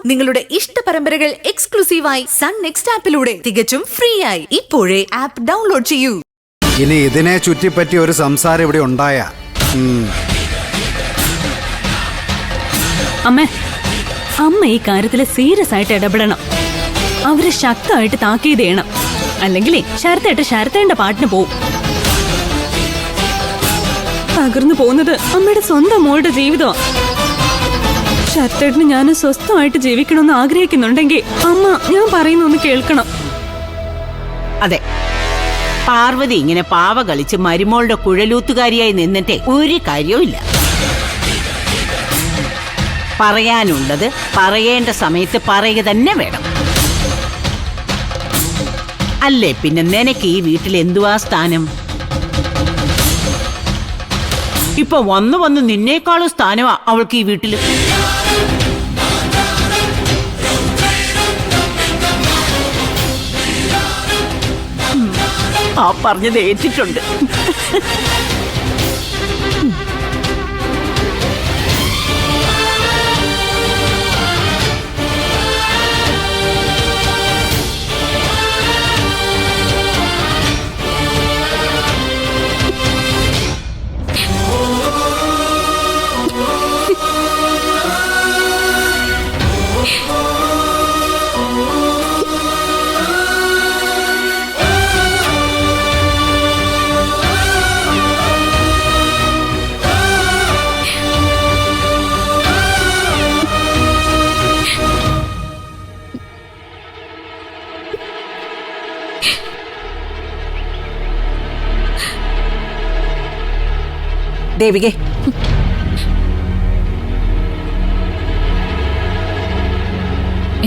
നിങ്ങളുടെ ഇഷ്ട പരമ്പരകൾ എക്സ്ക്ലൂസീവായി സൺ നെക്സ്റ്റ് ആപ്പിലൂടെ തികച്ചും ഫ്രീ ആയി ഇപ്പോഴേ ആപ്പ് ഡൗൺലോഡ് ചെയ്യൂ. ഇനി ഇതിനെ ചുറ്റിപ്പറ്റി ഒരു സംസാരം ഇവിടെ ഉണ്ടായ അമ്മ ഈ കാര്യത്തില് സീരിയസ് ആയിട്ട് ഇടപെടണം. അവര് ശക്തമായിട്ട് താക്കീത് ചെയ്യണം. അല്ലെങ്കിലേ ശരത്തേണ്ട പാട്ടിന് പോവും. തകർന്നു പോകുന്നത് അമ്മയുടെ സ്വന്തം മോളുടെ ജീവിതം. ശരത്തേട്ടന് ഞാനും സ്വസ്ഥമായിട്ട് ജീവിക്കണമെന്ന് ആഗ്രഹിക്കുന്നുണ്ടെങ്കിൽ അമ്മ ഞാൻ പറയുന്നൊന്ന് കേൾക്കണം. അതെ, പാർവതി ഇങ്ങനെ പാവ കളിച്ച് മരുമോളുടെ കുഴലൂത്തുകാരിയായി നിന്നിട്ടേ ഒരു കാര്യവുമില്ല. പറയാനുള്ളത് പറയേണ്ട സമയത്ത് പറയുക തന്നെ വേണം. അല്ലേ പിന്നെ നിനക്ക് ഈ വീട്ടിൽ എന്തുവാ സ്ഥാനം? ഇപ്പൊ വന്ന് നിന്നേക്കാളും സ്ഥാനമാ അവൾക്ക് ഈ വീട്ടില്. ആ പറഞ്ഞത് ഏറ്റിട്ടുണ്ട്. ദേവികേ,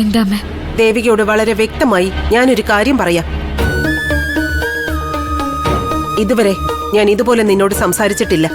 എന്താ അമ്മ? ദേവികയോട് വളരെ വ്യക്തമായി ഞാനൊരു കാര്യം പറയാം. ഇതുവരെ ഞാൻ ഇതുപോലെ നിന്നോട് സംസാരിച്ചിട്ടില്ല.